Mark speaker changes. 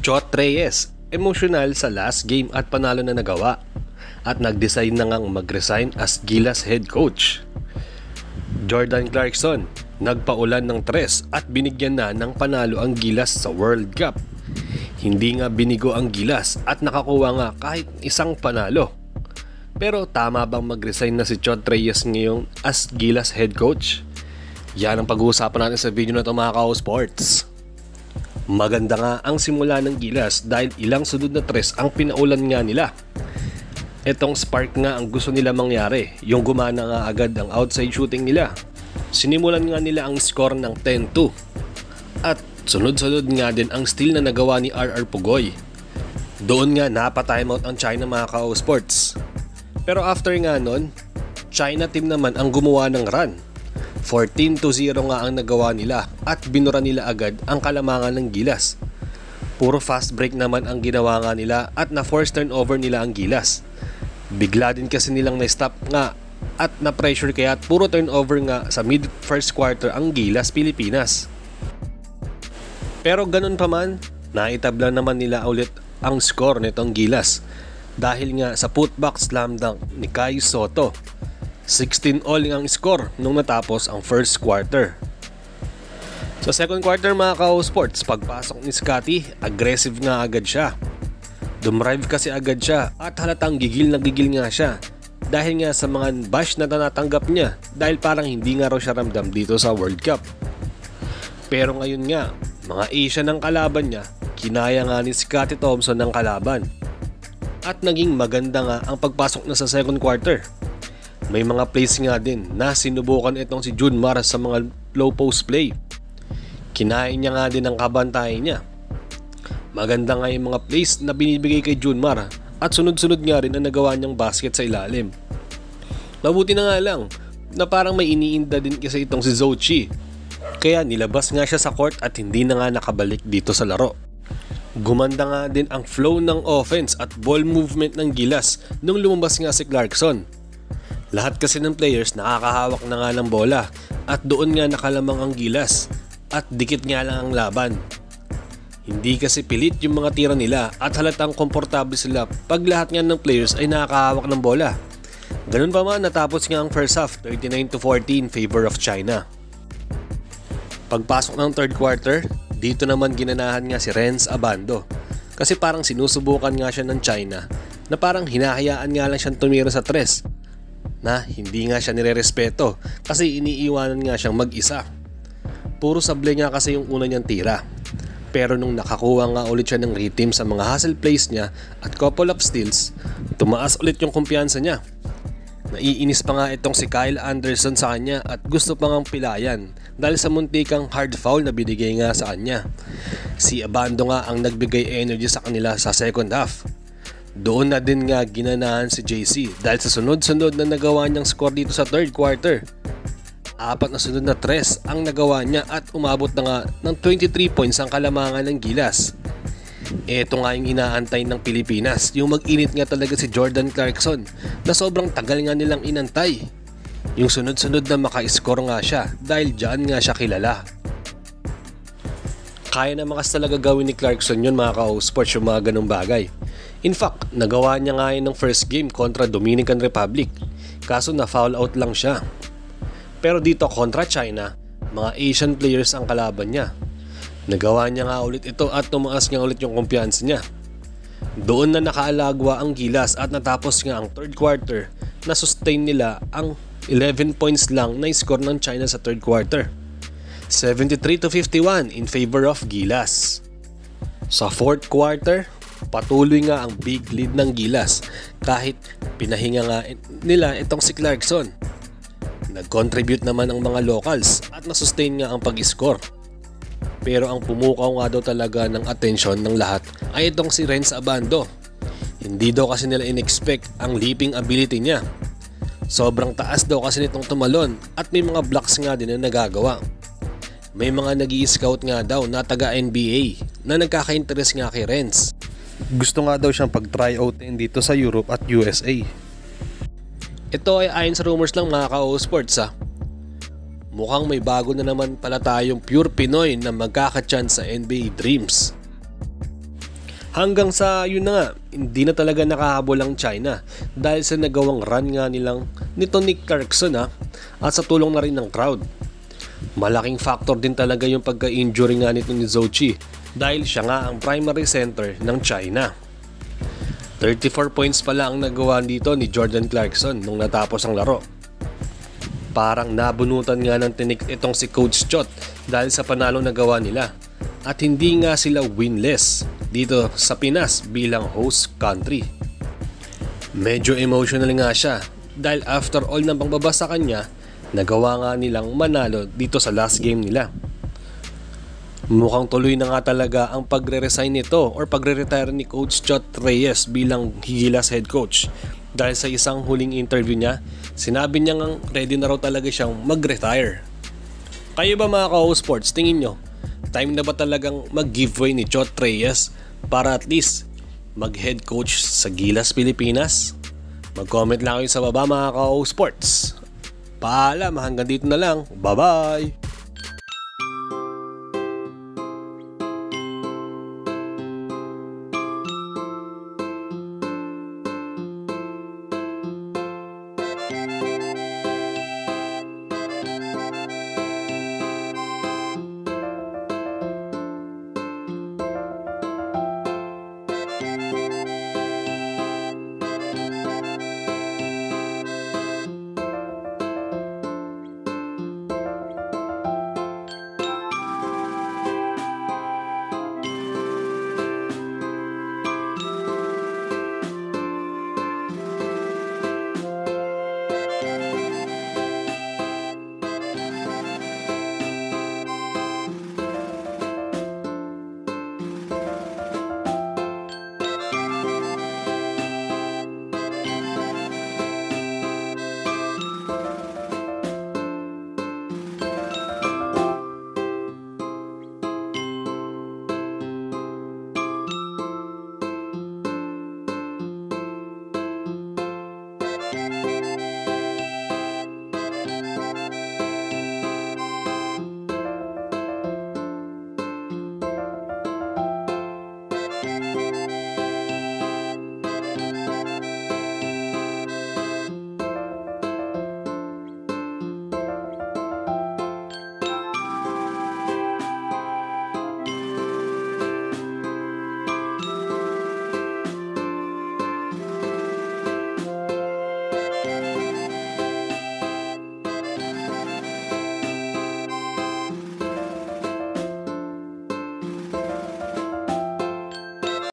Speaker 1: Chot Reyes, emosyonal sa last game at panalo na nagawa at nag-decide na ngang mag-resign as Gilas head coach. Jordan Clarkson, nagpaulan ng 3 at binigyan na ng panalo ang Gilas sa World Cup. Hindi nga binigo ang Gilas at nakakuha nga kahit isang panalo. Pero tama bang mag-resign na si Chot Reyes ngayon as Gilas head coach? Yan ang pag-uusapan natin sa video na ito, mga ka-sports. Maganda nga ang simula ng Gilas dahil ilang sunod na 3 ang pinaulan nga nila. Etong spark nga ang gusto nila mangyari, yung gumana nga agad ang outside shooting nila. Sinimulan nga nila ang score ng 10-2 at sunod-sunod nga din ang steal na nagawa ni RR Pugoy. Doon nga napa-timeout ang China, mga ka-sports. Pero after nga nun, China team naman ang gumawa ng run. 14-0 nga ang nagawa nila at binura nila agad ang kalamangan ng Gilas. Puro fast break naman ang ginawa nga nila at na-force turnover nila ang Gilas. Bigla din kasi nilang na-stop nga at na-pressure kaya at puro turnover nga sa mid first quarter ang Gilas Pilipinas. Pero ganun pa man, naitabla naman nila ulit ang score nitong Gilas dahil nga sa putback slam dunk ni Kai Soto. 16-all ang score nung natapos ang first quarter. Sa second quarter, mga ka-sports, pagpasok ni Scotty, aggressive nga agad siya. Dumrive kasi agad siya at halatang gigil na gigil nga siya dahil nga sa mga bash na natanggap niya dahil parang hindi nga raw siya ramdam dito sa World Cup. Pero ngayon nga, mga Asian ng kalaban niya, kinaya nga ni Scotty Thompson ng kalaban. At naging maganda nga ang pagpasok na sa second quarter. May mga plays nga din na sinubukan itong si Junmar sa mga low post play. Kinain niya nga din ang kabantayan niya. Maganda nga yung mga plays na binibigay kay Junmar at sunod-sunod nga rin ang nagawa niyang basket sa ilalim. Mabuti na nga lang na parang may iniinda din kasi itong si Zochi. Kaya nilabas nga siya sa court at hindi na nga nakabalik dito sa laro. Gumanda nga din ang flow ng offense at ball movement ng Gilas nung lumabas nga si Clarkson. Lahat kasi ng players nakakahawak na nga ng bola at doon nga nakalamang ang Gilas at dikit nga lang ang laban. Hindi kasi pilit yung mga tira nila at halatang komportable sila pag lahat nga ng players ay nakakahawak ng bola. Ganun pa man, natapos nga ang first half 39-14 in favor of China. Pagpasok ng third quarter, dito naman ginanahan nga si Renz Abando kasi parang sinusubukan nga siya ng China na parang hinahayaan nga lang siyang tumira sa 3 na hindi nga siya nirerespeto kasi iniiwanan nga siyang mag-isa. Puro sablay nga kasi yung una niyang tira. Pero nung nakakuha nga ulit siya ng rhythm sa mga hustle plays niya at couple of steals, tumaas ulit yung kumpiyansa niya. Naiinis pa nga itong si Kyle Anderson sa kanya at gusto pa ngang pilayan dahil sa muntikang hard foul na binigay nga sa kanya. Si Abando nga ang nagbigay energy sa kanila sa second half. Doon na din nga ginanahan si JC dahil sa sunod-sunod na nagawa niyang score dito sa third quarter. 4 na sunod na 3 ang nagawa niya at umabot na nga ng 23 points ang kalamangan ng Gilas. Ito nga yung inaantay ng Pilipinas, yung mag-init nga talaga si Jordan Clarkson na sobrang tagal nga nilang inantay. Yung sunod-sunod na maka-score nga siya dahil dyan nga siya kilala. Kaya naman kasi talaga gawin ni Clarkson yun, mga ka-sports, yung mga ganong bagay. In fact, nagawa niya nga yun ng first game kontra Dominican Republic, kaso na-foul out lang siya. Pero dito kontra China, mga Asian players ang kalaban niya. Nagawa niya nga ulit ito at tumaas nga ulit yung kumpiyansa niya. Doon na nakaalagwa ang Gilas at natapos nga ang third quarter na sustain nila ang 11 points lang na score ng China sa third quarter. 73-51 in favor of Gilas. Sa fourth quarter, patuloy nga ang big lead ng Gilas kahit pinahinga nga nila itong si Clarkson. Nag-contribute naman ang mga locals at nasustain nga ang pag-score. Pero ang pumukaw nga daw talaga ng atensyon ng lahat ay itong si Renz Abando. Hindi daw kasi nila in-expect ang leaping ability niya. Sobrang taas daw kasi nitong tumalon at may mga blocks nga din na nagagawa. May mga nag-i-scout nga daw na taga-NBA na nagkaka-interest nga kay Renz. Gusto nga daw siyang pag-tryout dito sa Europe at USA. Ito ay ayon sa rumors lang, mga ka-sports ha. Mukhang may bago na naman pala tayong pure Pinoy na magkaka-chance sa NBA Dreams. Hanggang sa yun na nga, hindi na talaga nakahabol ang China dahil sa nagawang run nga nilang nito Nick Clarkson at sa tulong na rin ng crowd. Malaking factor din talaga yung pagka-injury nga nito ni Zhou Qi dahil siya nga ang primary center ng China. 34 points pala ang nagawa dito ni Jordan Clarkson nung natapos ang laro. Parang nabunutan nga ng tinik itong si Coach Chot dahil sa panalo na gawa nila. At hindi nga sila winless dito sa Pinas bilang host country. Medyo emotional nga siya dahil after all ng pangbaba sa kanya, nagawa nga nilang manalo dito sa last game nila. Mukhang tuloy na nga talaga ang pagre-resign nito or pagre-retire ni Coach Chot Reyes bilang Gilas head coach. Dahil sa isang huling interview niya, sinabi niya ngang ready na raw talaga siyang mag-retire. Kayo ba mga ka-sports, tingin nyo, time na ba talagang mag-giveaway ni Chot Reyes para at least mag-head coach sa Gilas Pilipinas? Mag-comment lang kayo sa baba mga ka-sports. Paalam, hanggang dito na lang. Bye-bye!